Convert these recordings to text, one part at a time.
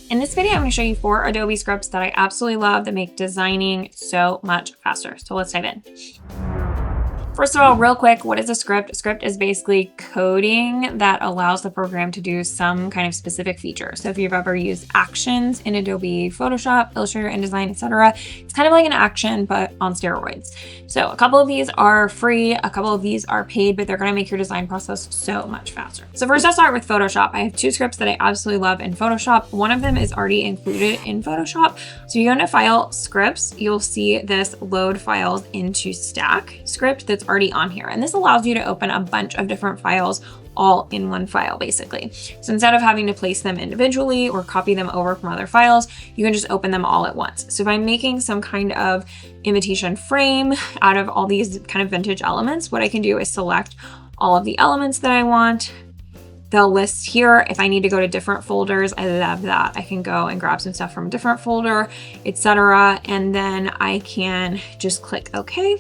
In this video, I'm going to show you 4 Adobe scripts that I absolutely love that make designing so much faster. So let's dive in. First of all, real quick, what is a script? A script is basically coding that allows the program to do some kind of specific feature. So if you've ever used actions in Adobe Photoshop, Illustrator, InDesign, etc., it's kind of like an action, but on steroids. So a couple of these are free, a couple of these are paid, but they're going to make your design process so much faster. So first I'll start with Photoshop. I have 2 scripts that I absolutely love in Photoshop. One of them is already included in Photoshop. So you go into File, Scripts, you'll see this Load Files into Stack script that's already on here. And this allows you to open a bunch of different files all in one file, basically. So instead of having to place them individually or copy them over from other files, you can just open them all at once. So if I'm making some kind of invitation frame out of all these kind of vintage elements, what I can do is select all of the elements that I want. They'll list here. If I need to go to different folders, I love that. I can go and grab some stuff from a different folder, etc. And then I can just click OK.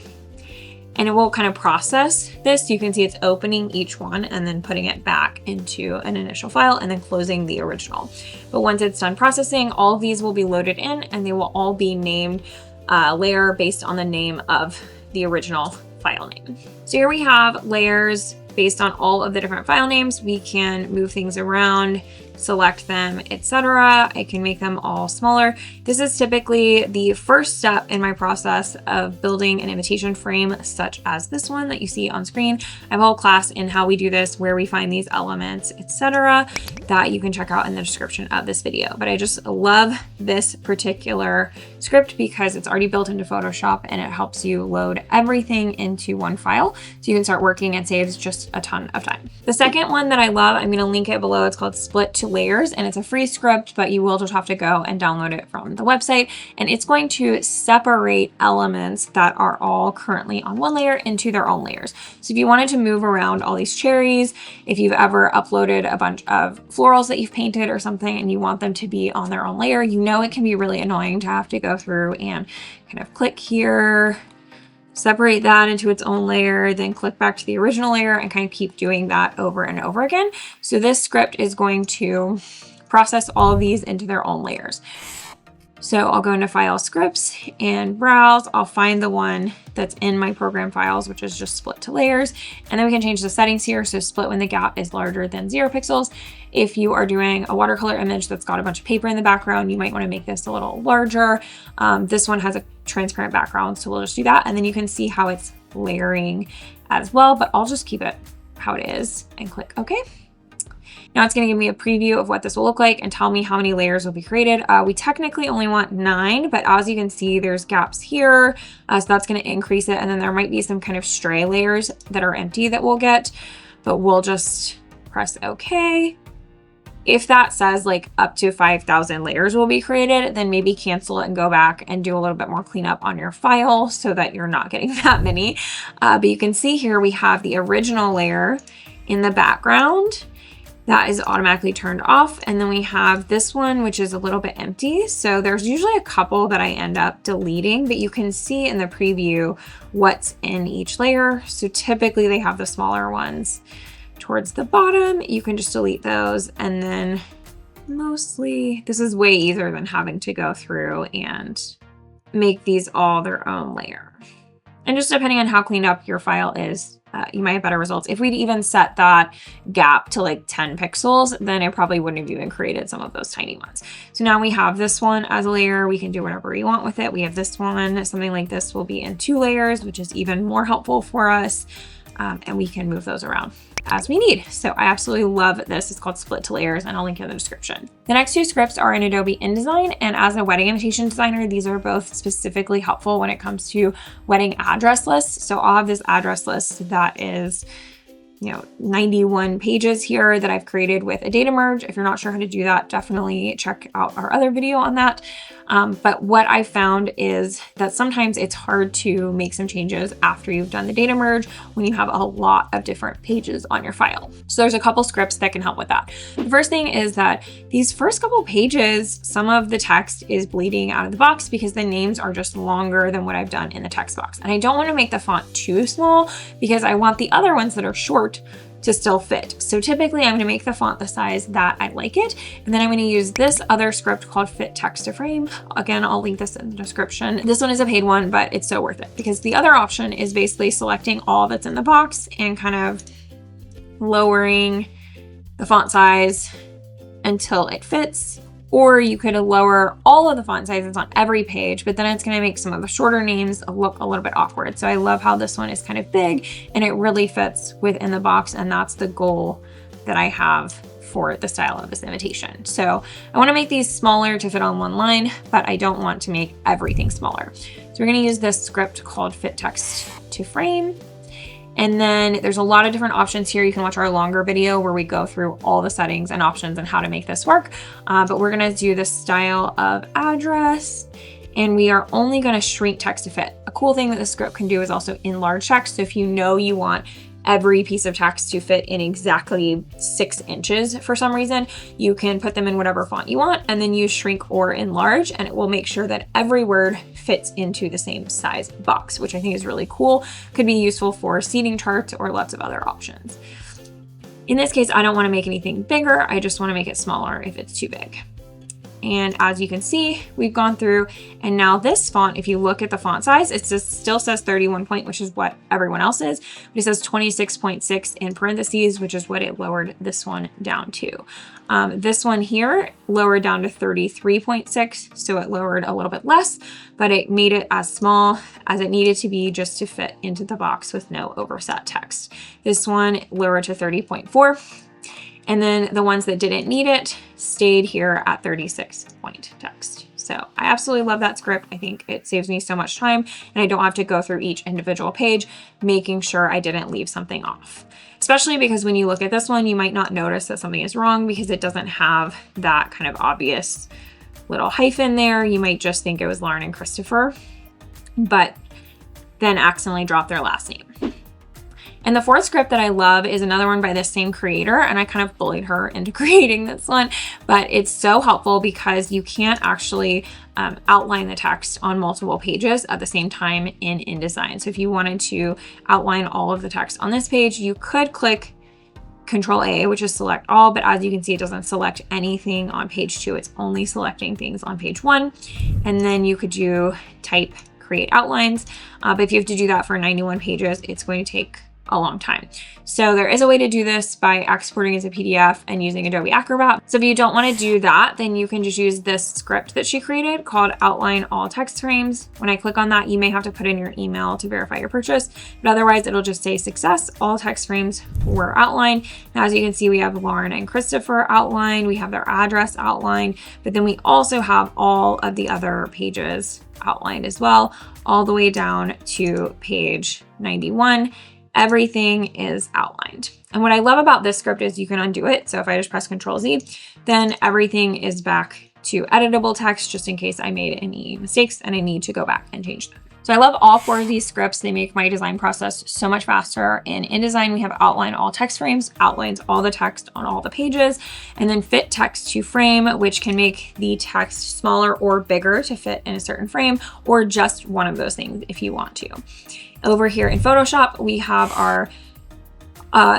And it will kind of process this. You can see it's opening each one and then putting it back into an initial file and then closing the original. But once it's done processing, all of these will be loaded in and they will all be named layer based on the name of the original file name. So here we have layers based on all of the different file names. We can move things around, select them, etc. I can make them all smaller. This is typically the first step in my process of building an invitation frame such as this one that you see on screen. I have a whole class in how we do this, where we find these elements, etc. that you can check out in the description of this video. But I just love this particular script because it's already built into Photoshop and it helps you load everything into one file so you can start working and saves just a ton of time. The second one that I love, I'm going to link it below. It's called Split to Layers and it's a free script, but you will just have to go and download it from the website, and it's going to separate elements that are all currently on one layer into their own layers. So if you wanted to move around all these cherries, if you've ever uploaded a bunch of florals that you've painted or something and you want them to be on their own layer, you know it can be really annoying to have to go through and kind of click here, separate that into its own layer, then click back to the original layer and kind of keep doing that over and over again. So this script is going to process all of these into their own layers. So I'll go into File, Scripts and browse. I'll find the one that's in my program files, which is just Split to Layers. And then we can change the settings here. So split when the gap is larger than 0 pixels. If you are doing a watercolor image that's got a bunch of paper in the background, you might want to make this a little larger. This one has a transparent background, so we'll just do that. And then you can see how it's layering as well, but I'll just keep it how it is and click OK. Now it's going to give me a preview of what this will look like and tell me how many layers will be created. We technically only want 9, but as you can see, there's gaps here. So that's going to increase it. And then there might be some kind of stray layers that are empty that we'll get, but we'll just press OK. If that says like up to 5,000 layers will be created, then maybe cancel it and go back and do a little bit more cleanup on your file so that you're not getting that many. But you can see here we have the original layer in the background. That is automatically turned off. And then we have this one, which is a little bit empty. So there's usually a couple that I end up deleting, but you can see in the preview what's in each layer. So typically they have the smaller ones towards the bottom. You can just delete those. And then mostly, this is way easier than having to go through and make these all their own layer. And just depending on how cleaned up your file is, you might have better results. If we'd even set that gap to like 10 pixels, then it probably wouldn't have even created some of those tiny ones. So now we have this one as a layer. We can do whatever we want with it. We have this one, something like this will be in 2 layers, which is even more helpful for us. And we can move those around as we need. So I absolutely love this. It's called Split to Layers and I'll link it in the description. The next 2 scripts are in Adobe InDesign, and as a wedding invitation designer, these are both specifically helpful when it comes to wedding address lists. So I'll have this address list that is 91 pages here that I've created with a data merge. If you're not sure how to do that, definitely check out our other video on that. But what I found is that sometimes it's hard to make some changes after you've done the data merge when you have a lot of different pages on your file. So there's a couple scripts that can help with that. The first thing is that these first couple pages, some of the text is bleeding out of the box because the names are just longer than what I've done in the text box. And I don't want to make the font too small because I want the other ones that are short to still fit. So typically I'm going to make the font the size that I like it. And then I'm going to use this other script called Fit Text to Frame. Again, I'll link this in the description. This one is a paid one, but it's so worth it because the other option is basically selecting all that's in the box and kind of lowering the font size until it fits. Or you could lower all of the font sizes on every page, but then it's going to make some of the shorter names look a little bit awkward. So I love how this one is kind of big and it really fits within the box. And that's the goal that I have for the style of this invitation. So I want to make these smaller to fit on one line, but I don't want to make everything smaller. So we're going to use this script called Fit Text to Frame. And then there's a lot of different options here. You can watch our longer video where we go through all the settings and options and how to make this work. But we're gonna do the style of address, and we are only gonna shrink text to fit. A cool thing that the script can do is also enlarge text. So if you know you want every piece of text to fit in exactly 6 inches for some reason, you can put them in whatever font you want and then use shrink or enlarge, and it will make sure that every word fits into the same size box, which I think is really cool. Could be useful for seating charts or lots of other options. In this case, I don't want to make anything bigger. I just want to make it smaller if it's too big. And as you can see, we've gone through, and now this font, if you look at the font size, it still says 31 point, which is what everyone else is, but it says 26.6 in parentheses, which is what it lowered this one down to. This one here lowered down to 33.6, so it lowered a little bit less, but it made it as small as it needed to be just to fit into the box with no overset text. This one lowered to 30.4. And then the ones that didn't need it stayed here at 36 point text. So I absolutely love that script. I think it saves me so much time and I don't have to go through each individual page, making sure I didn't leave something off. Especially because when you look at this one, you might not notice that something is wrong because it doesn't have that kind of obvious little hyphen there. You might just think it was Lauren and Christopher, but then accidentally drop their last name. And the fourth script that I love is another one by this same creator, and I kind of bullied her into creating this one, but it's so helpful because you can't actually outline the text on multiple pages at the same time in InDesign. So if you wanted to outline all of the text on this page, you could click Control A, which is select all, but as you can see, it doesn't select anything on page 2. It's only selecting things on page 1. And then you could do type create outlines. But if you have to do that for 91 pages, it's going to take a long time. So there is a way to do this by exporting as a PDF and using Adobe Acrobat. So if you don't want to do that, then you can just use this script that she created called Outline All Text Frames. When I click on that, you may have to put in your email to verify your purchase, but otherwise it'll just say success. All text frames were outlined. Now, as you can see, we have Lauren and Christopher outlined. We have their address outlined, but then we also have all of the other pages outlined as well, all the way down to page 91. Everything is outlined. And what I love about this script is you can undo it. So if I just press Control Z, then everything is back to editable text just in case I made any mistakes and I need to go back and change them. So I love all 4 of these scripts. They make my design process so much faster. In InDesign, we have Outline All Text Frames, outlines all the text on all the pages, and then Fit Text to Frame, which can make the text smaller or bigger to fit in a certain frame, or just one of those things if you want to. Over here in Photoshop, we have our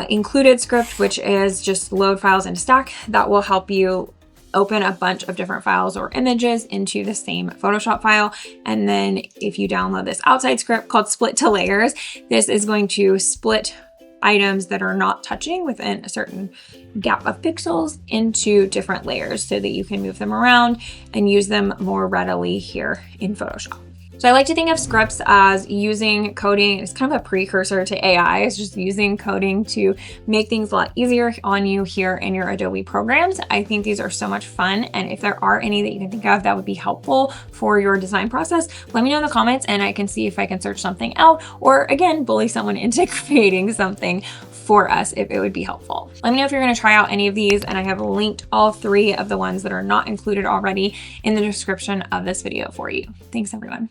included script, which is just load files into Stack. That will help you open a bunch of different files or images into the same Photoshop file. And then if you download this outside script called Split to Layers, this is going to split items that are not touching within a certain gap of pixels into different layers so that you can move them around and use them more readily here in Photoshop. So I like to think of scripts as using coding. It's kind of a precursor to AI. It's just using coding to make things a lot easier on you here in your Adobe programs. I think these are so much fun. And if there are any that you can think of that would be helpful for your design process, let me know in the comments and I can see if I can search something out or again, bully someone into creating something for us if it would be helpful. Let me know if you're going to try out any of these, and I have linked all 3 of the ones that are not included already in the description of this video for you. Thanks everyone.